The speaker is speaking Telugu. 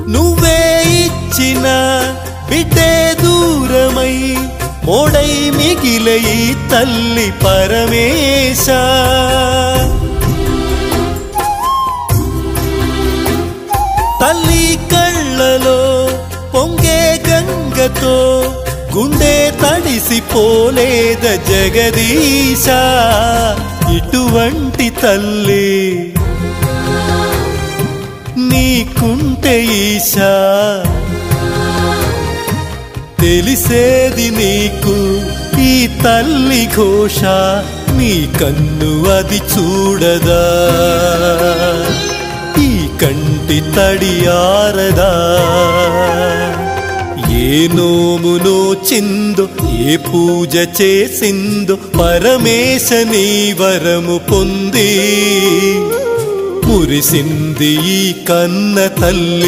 నువ్వే ఇచ్చిన బిడ్డే దూరమై మోడై మిగిలే ఈ తల్లి పరమేశ తల్లి కళ్ళలో పొంగే గంగతో గుండె తడిసిపోలేద జగదీశ ఇటువంటి తల్లి నీకుంటే ఈశా తెలిసేది నీకు ఈ తల్లి ఘోష నీ కన్ను అది చూడదా ఈ కంటి తడి ఆరదా ఏ నోమునో చిందో ఏ పూజ చేసిందో పరమేశ నీ వరము పొంది మురిసింది ఈ కన్న తల్లి